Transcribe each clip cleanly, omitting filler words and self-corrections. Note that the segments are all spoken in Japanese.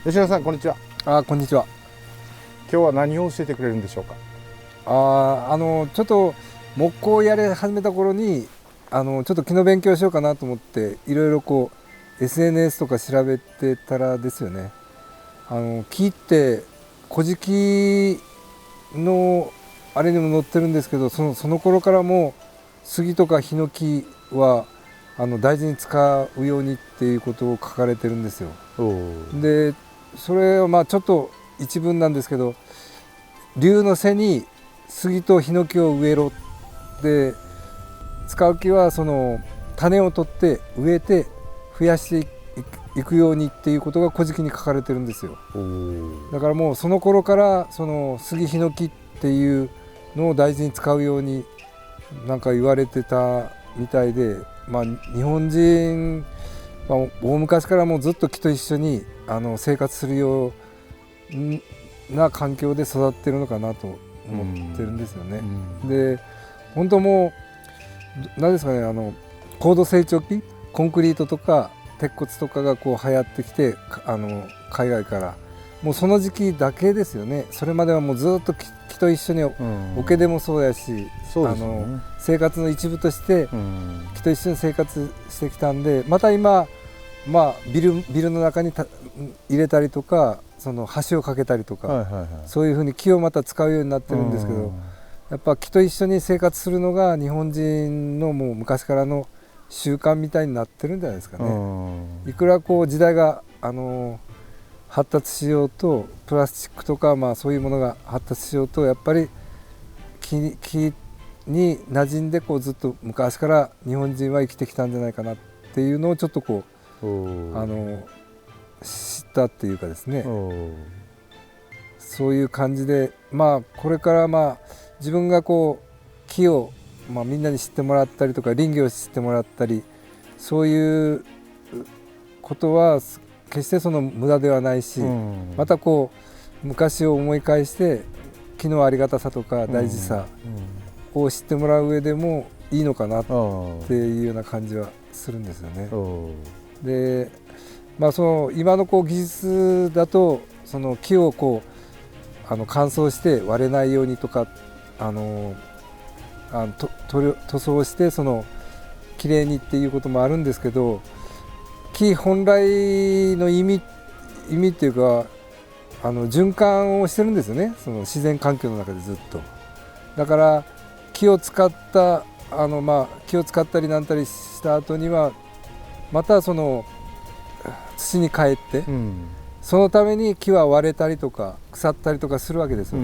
吉野さん、こんにちは。こんにちは。今日は何を教えてくれるんでしょうか。ちょっと木工をやり始めた頃にちょっと木の勉強しようかなと思っていろいろこう SNS とか調べてたらですよね、木って古事記のあれにも載ってるんですけど、その頃からもう杉とかヒノキは大事に使うようにっていうことを書かれてるんですよ。でそれはまあちょっと一文なんですけど、龍の背に杉とヒノキを植えろで、使う木はその種を取って植えて増やしていくようにっていうことが古事記に書かれてるんですよ。だからもうその頃からその杉ヒノキっていうのを大事に使うようになんか言われてたみたいで、まあ日本人大昔からもうずっと木と一緒に生活するような環境で育ってるのかなと思ってるんですよね。で本当もう何ですかね、高度成長期コンクリートとか鉄骨とかがこう流行ってきて海外からもうその時期だけですよね。それまではもうずっと木と一緒に桶でもそうやし、生活の一部として木と一緒に生活してきたんで、また今ビルの中に入れたりとかその橋を架けたりとか、そういうふうに木をまた使うようになってるんですけど、やっぱ木と一緒に生活するのが日本人のもう昔からの習慣みたいになってるんじゃないですかね。いくらこう時代が発達しようと、プラスチックとかそういうものが発達しようと、やっぱり木に馴染んでこうずっと昔から日本人は生きてきたんじゃないかなっっていうのをちょっとこう知ったっていうかですね、そういう感じで、これから自分がこう木を、みんなに知ってもらったりとか林業を知ってもらったり、そういうことは決してその無駄ではないし、またこう昔を思い返して木のありがたさとか大事さを知ってもらう上でもいいのかなっていうような感じはするんですよね。で、その今のこう技術だとその木をこう乾燥して割れないようにとか塗装してそのきれいにっていうこともあるんですけど、木本来の意味っていうか循環をしてるんですよね、その自然環境の中でずっと。だから木を使った木を使ったりなんたりした後にはまたその土に帰って、そのために木は割れたりとか腐ったりとかするわけですよ。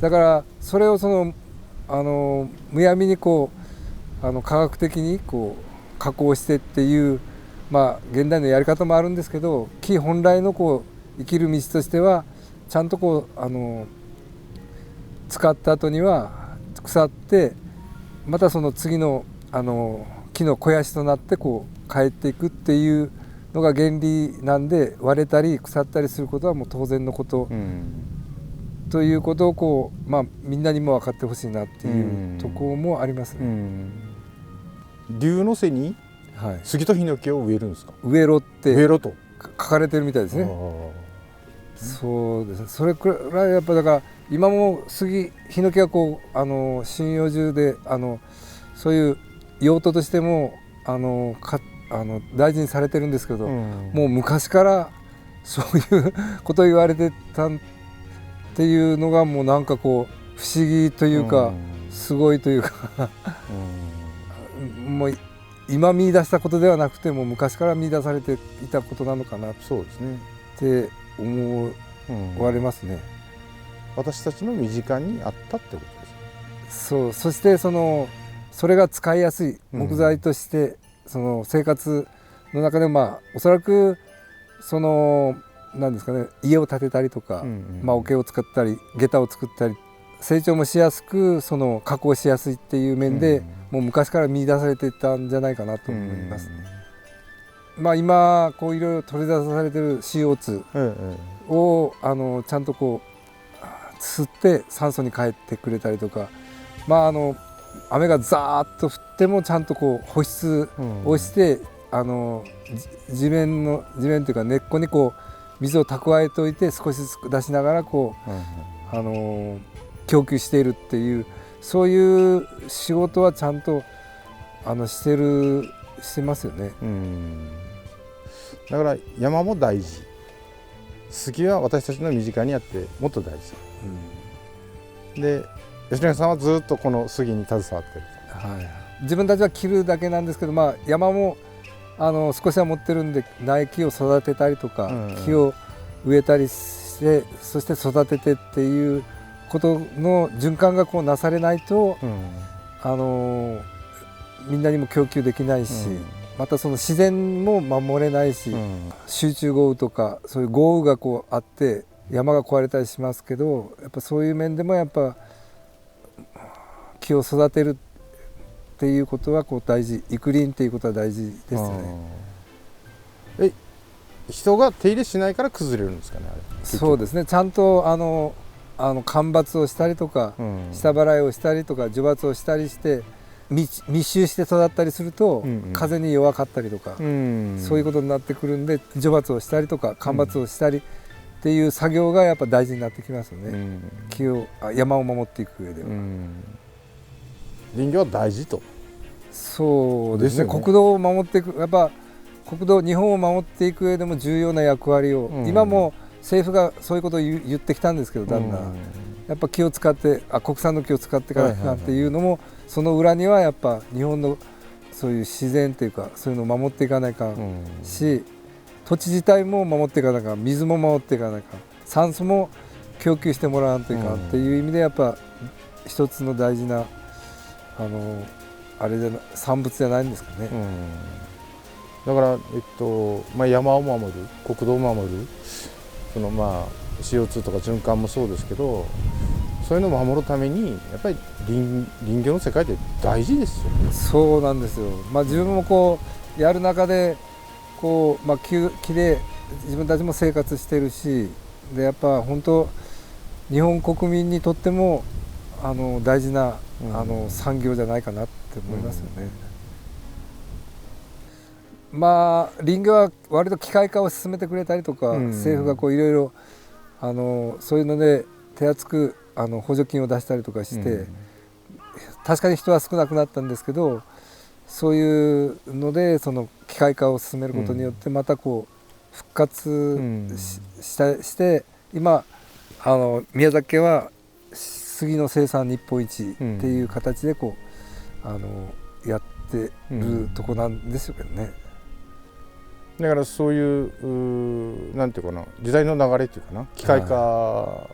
だからそれをそのむやみにこう科学的にこう加工してっていう現代のやり方もあるんですけど、木本来のこう生きる道としてはちゃんとこう使った後には腐ってまたその次の木の肥やしとなってこう帰っていくっていうのが原理なんで、割れたり腐ったりすることはもう当然のこと、ということをこう、みんなにも分かってほしいなっていうところもありますね。龍の背に杉とヒノキを植えるんですか？植えろって植えろと書かれてるみたいですね。そうですね。それくらいやっぱだから今も杉ヒノキはこう針葉樹でそういう用途としても大事にされてるんですけど、もう昔からそういうことを言われてたっていうのがもうなんかこう不思議というか、すごいというかもう今見出したことではなくても昔から見出されていたことなのかなって思われますね。私たちの身近にあったってことですね。そしてそれが使いやすい木材として、その生活の中でおそらく何ですかね、家を建てたりとか、桶を作ったり下駄を作ったり成長もしやすく加工しやすいっていう面で、もう昔から見出されていたんじゃないかなと思いますね。今こういろいろ取り出されてる CO2 をちゃんとこう吸って酸素に変えてくれたりとか、雨がザーッと降ってもちゃんとこう保湿をして、地面というか根っこにこう水を蓄えておいて少しずつ出しながらこう、供給しているっていう、そういう仕事はちゃんとしてますよね。だから山も大事、杉は私たちの身近にあってもっと大事、で吉永さんはずっとこの杉に携わってる、自分たちは切るだけなんですけど、山も少しは持ってるんで苗木を育てたりとか、木を植えたりしてそして育ててっていうことの循環がこうなされないと、みんなにも供給できないし、またその自然も守れないし、集中豪雨とかそういう豪雨がこうあって山が壊れたりしますけど、やっぱそういう面でもやっぱ木を育てるっていうことはこう大事、育林っていうことは大事ですね。人が手入れしないから崩れるんですかね、あれ。そうですね。ちゃんと間伐をしたりとか、下払いをしたりとか除伐をしたりして密集して育ったりすると、風に弱かったりとか、そういうことになってくるんで、除伐をしたりとか間伐をしたりっていう作業がやっぱ大事になってきますよね。山を守っていく上では。林業は大事と。そうですね。国道を守っていく、やっぱ日本を守っていく上でも重要な役割を、今も政府がそういうことを言ってきたんですけど、だんだんやっぱ木を使って国産の木を使ってからなんていうのも、その裏にはやっぱ日本のそういう自然というかそういうのを守っていかないかんし、土地自体も守っていかないかん、水も守っていかないかん、酸素も供給してもらわんといかんっていう意味で、やっぱ一つの大事な産物じゃないんですかね。だから、山を守る、国土を守る、CO2 とか循環もそうですけど、そういうのを守るためにやっぱり林業の世界って大事ですよね。そうなんですよ。自分もこうやる中でこう、木で自分たちも生活してるし、でやっぱ本当日本国民にとっても大事な産業じゃないかなって思いますよね。林業は割と機械化を進めてくれたりとか、政府がこういろいろそういうので手厚く補助金を出したりとかして、確かに人は少なくなったんですけど、そういうのでその機械化を進めることによってまたこう復活して今宮崎県は杉の生産日本一っていう形でこうやってるとこなんですよけどね。だからそういうなんていうかな、時代の流れっていうかな、機械化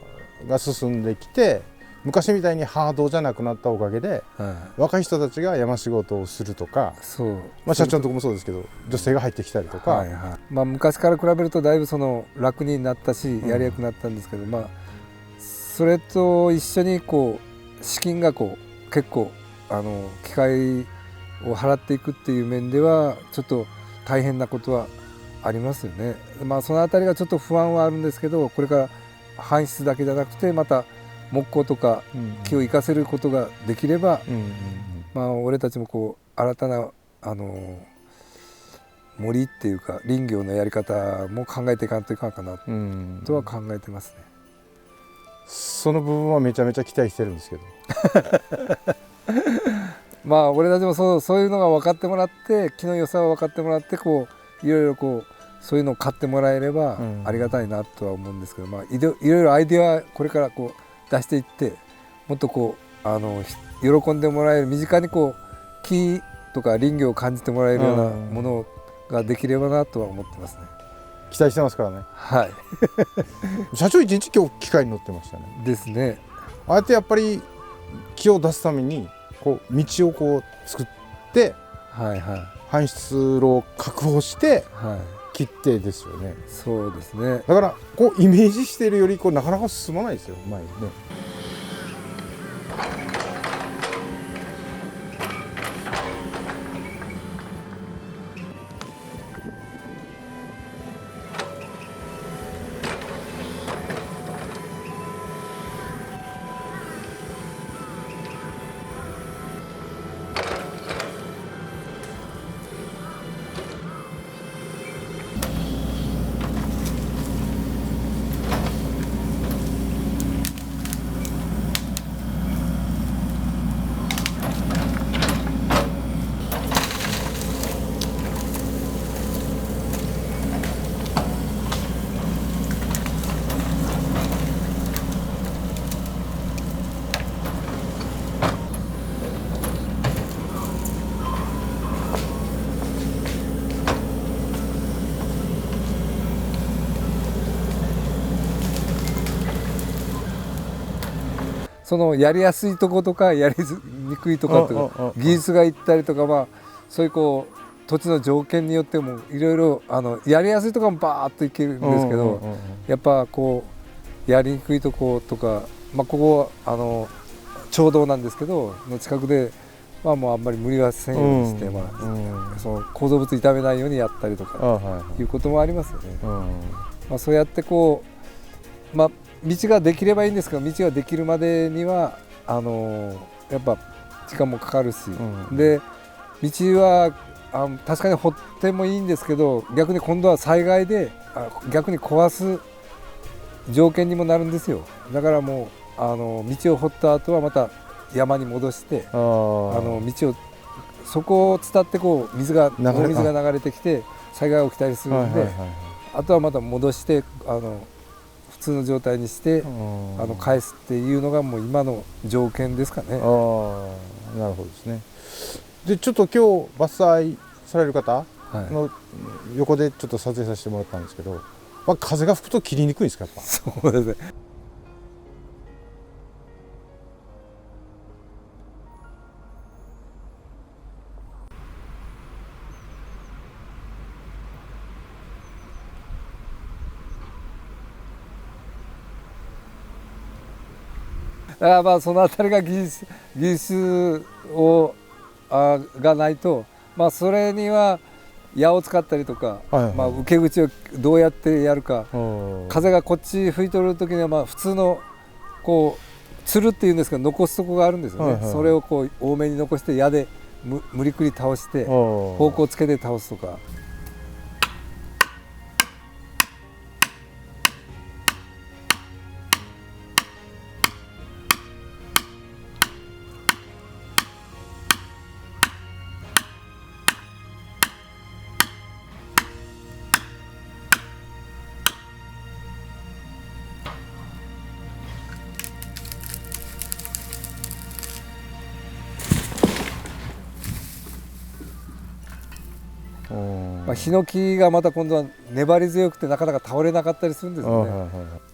が進んできて、昔みたいにハードじゃなくなったおかげで、若い人たちが山仕事をするとか、社長のとこもそうですけど、女性が入ってきたりとか、昔から比べるとだいぶ楽になったし、やりやすくなったんですけど、それと一緒にこう資金がこう結構機械を払っていくっていう面ではちょっと大変なことはありますよね。そのあたりがちょっと不安はあるんですけど、これから搬出だけじゃなくてまた木工とか木を生かせることができれば、俺たちもこう新たな森っていうか林業のやり方も考えていかんといかんかなとは考えてますね。その部分はめちゃめちゃ期待してるんですけど俺たちもそういうのが分かってもらって、木の良さを分かってもらって、こういろいろこうそういうのを買ってもらえればありがたいなとは思うんですけど、いろいろアイデアはこれからこう出していって、もっとこう喜んでもらえる、身近にこう木とか林業を感じてもらえるようなものができればなとは思ってますね。期待してますからね。はい社長一日今日機械に乗ってましたね。ですね。ああやってやっぱり木を出すためにこう道をこう作って、搬出路を確保して切ってですよね。そうですね。だからこうイメージしているよりこうなかなか進まないですよ、前にね。そのやりやすいとことかやりにくいとかと技術がいったりとか、そういうこう土地の条件によってもいろいろやりやすいところもバーッといけるんですけど、やっぱこうやりにくいとことか、ここは町道なんですけどの近くで、もうあんまり無理はせんようにして、その構造物傷めないようにやったりとかいうこともありますよね。そうやってこう道ができればいいんですけど、道ができるまでにはやっぱ時間もかかるし、で道は確かに掘ってもいいんですけど、逆に今度は災害で逆に壊す条件にもなるんですよ。だからもう道を掘った後はまた山に戻して道をそこを伝ってこう水が流れてきて災害が起きたりするんで、あとはまた戻して普通の状態にして返すっていうのがもう今の条件ですかね。なるほどですね。でちょっと今日伐採される方の横でちょっと撮影させてもらったんですけど、風が吹くと切りにくいんですか、やっぱ。そうですね。からまあそのあたりが技術をがないと、まあそれには矢を使ったりとか、はいはい、まあ受け口をどうやってやるか、風がこっち吹いとる時にはまあ普通のこうつるっていうんですけど残すとこがあるんですよね、はいはい、それをこう多めに残して矢で無理くり倒して方向つけて倒すとか。まあ、ヒノキがまた今度は粘り強くてなかなか倒れなかったりするんですよね。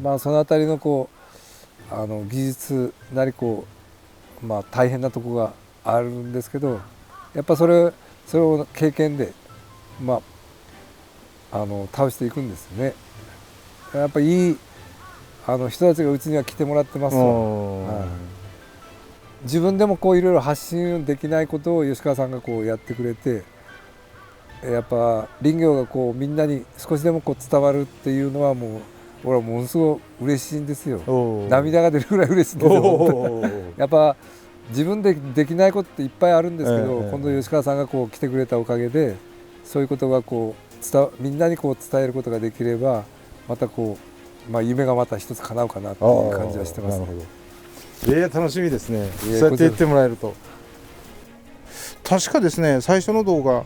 まあそのあたりのこう技術なりこう、まあ、大変なとこがあるんですけど、やっぱそれを経験で、まあ、倒していくんですよね。やっぱいい人たちがうちには来てもらってますわ。自分でもこういろいろ発信できないことを吉川さんがこうやってくれて、やっぱ林業がこうみんなに少しでもこう伝わるっていうのはもう俺はものすごく嬉しいんですよ。涙が出るぐらい嬉しいんですよ。やっぱ自分でできないことっていっぱいあるんですけど、今度吉川さんがこう来てくれたおかげでそういうことがこうみんなにこう伝えることができれば、またこう、まあ、夢がまた一つ叶うかなっていう感じはしてます、ね。楽しみですね。そうやって言ってもらえると。確かですね、最初の動画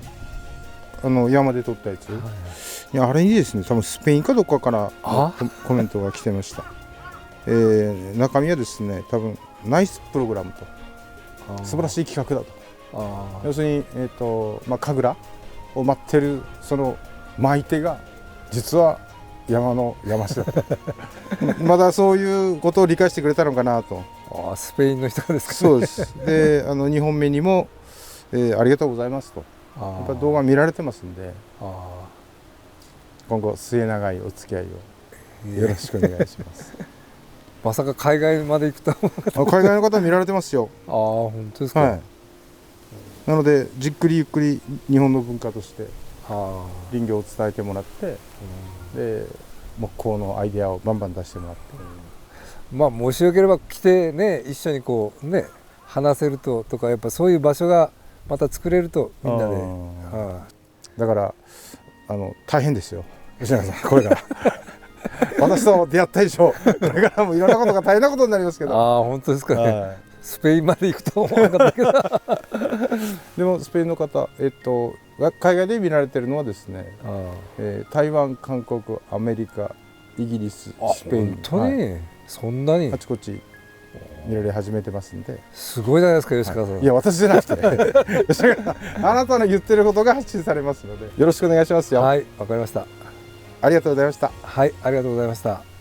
山で撮ったやつ、いやあれにですね、多分スペインかどっかからコメントが来てました。中身はですね、多分ナイスプログラムと、素晴らしい企画だと。要するにまあ神楽を待ってるその舞い手が実は山下まだそういうことを理解してくれたのかなと。スペインの人ですかね。そうです。で2本目にも、ありがとうございますと。やっぱ動画見られてますんで、今後末永いお付き合いをよろしくお願いします。まさか海外まで行くと海外の方見られてますよ。本当ですか。はい、なのでじっくりゆっくり日本の文化として林業を伝えてもらって、で木工のアイデアをバンバン出してもらって、まあもしよければ来てね、一緒にこうね話せるとか、やっぱそういう場所がまた作れるとみんなで、だから大変ですよ吉永さん、これから私と出会ったでしょ。これからもいろんなことが大変なことになりますけど。本当ですかね。スペインまで行くと思わなかったけどでもスペインの方、海外で見られてるのはですね、台湾、韓国、アメリカ、イギリス、スペイン、本当に、そんなにあちこち見られ始めてますんで。すごいじゃないですか、吉川さん。いや私じゃなくて吉川さん、あなたの言ってることが発信されますのでよろしくお願いしますよ。はい、わかりました。ありがとうございました。はい、ありがとうございました。